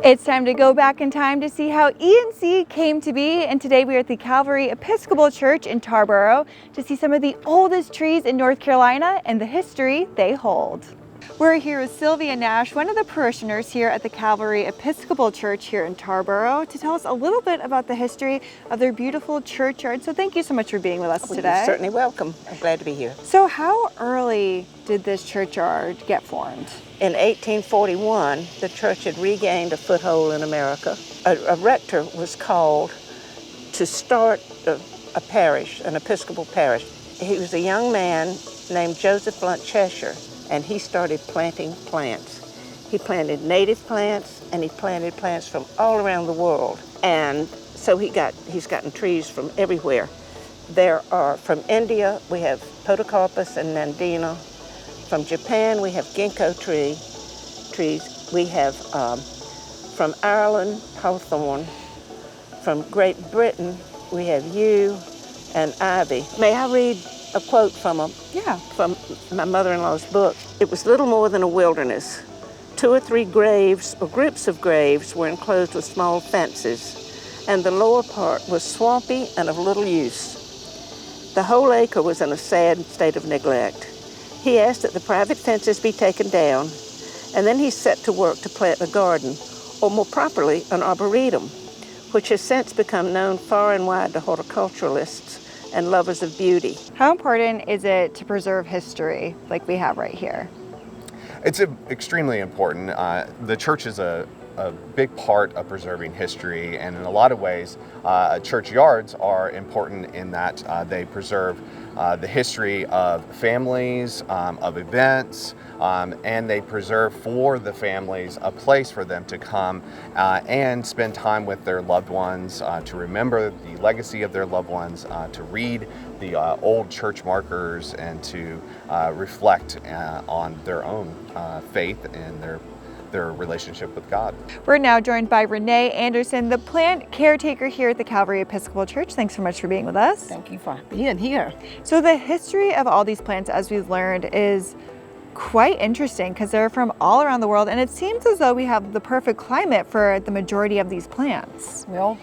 It's time to go back in time to see how E&C came to be, and today we are at the Calvary Episcopal Church in Tarboro to see some of the oldest trees in North Carolina and the history they hold. We're here with Sylvia Nash, one of the parishioners here at the Calvary Episcopal Church here in Tarboro, to tell us a little bit about the history of their beautiful churchyard. So thank you so much for being with us today. You're certainly welcome. I'm glad to be here. So how early did this churchyard get formed? In 1841, the church had regained a foothold in America. A rector was called to start a parish, an Episcopal parish. He was a young man named Joseph Blunt Cheshire, and he started planting plants. He planted native plants, and he planted plants from all around the world. And so he's gotten trees from everywhere. There are, from India, we have Podocarpus and Nandina. From Japan, we have ginkgo trees. We have, from Ireland, hawthorn. From Great Britain, we have yew and ivy. May I read a quote from my mother-in-law's book? It was little more than a wilderness. 2 or 3 graves, or groups of graves, were enclosed with small fences, and the lower part was swampy and of little use. The whole acre was in a sad state of neglect. He asked that the private fences be taken down, and then he set to work to plant a garden, or more properly, an arboretum, which has since become known far and wide to horticulturalists and lovers of beauty. How important is it to preserve history like we have right here? It's extremely important. The church is a big part of preserving history, and in a lot of ways, churchyards are important in that they preserve the history of families, of events, and they preserve for the families a place for them to come and spend time with their loved ones, to remember the legacy of their loved ones, to read the old church markers, and to reflect on their own faith and their relationship with God. We're now joined by Renee Anderson, the plant caretaker here at the Calvary Episcopal Church. Thanks so much for being with us. Thank you for being here. So the history of all these plants, as we've learned, is quite interesting because they're from all around the world, and it seems as though we have the perfect climate for the majority of these plants. Well,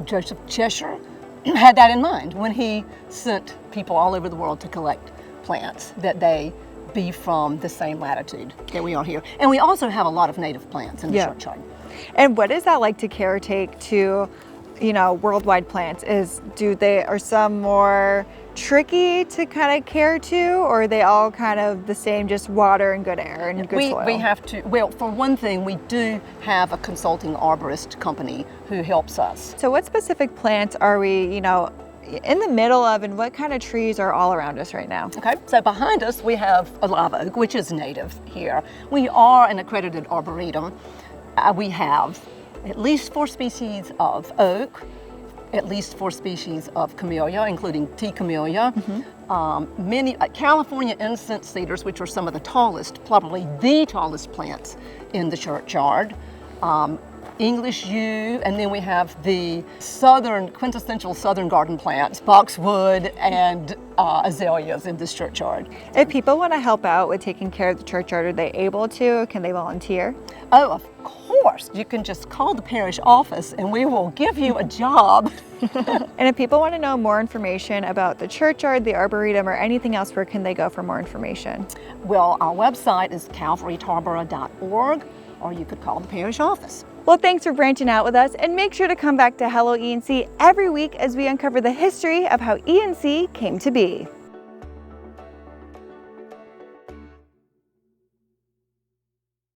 Joseph Cheshire had that in mind when he sent people all over the world to collect plants, that they be from the same latitude that we are here. And we also have a lot of native plants in the churchyard. And what is that like to caretake to, worldwide plants? Are some more tricky to kind of care to, or are they all kind of the same, just water and good air and good soil? We have to, well, for one thing, we do have a consulting arborist company who helps us. So what specific plants are we, in the middle of, and what kind of trees are all around us right now? Okay, so behind us we have a live oak, which is native here. We are an accredited arboretum. We have at least 4 species of oak, at least 4 species of camellia, including tea camellia, many California incense cedars, which are some of the tallest, probably the tallest plants in the churchyard. English yew, and then we have the quintessential southern garden plants, boxwood and azaleas in this churchyard. If people want to help out with taking care of the churchyard, are they able to? Can they volunteer? Oh, of course. You can just call the parish office and we will give you a job. And if people want to know more information about the churchyard, the arboretum, or anything else, where can they go for more information? Well, our website is calvarytarboro.org, or you could call the parish office. Well, thanks for branching out with us, and make sure to come back to Hello E&C every week as we uncover the history of how E&C came to be.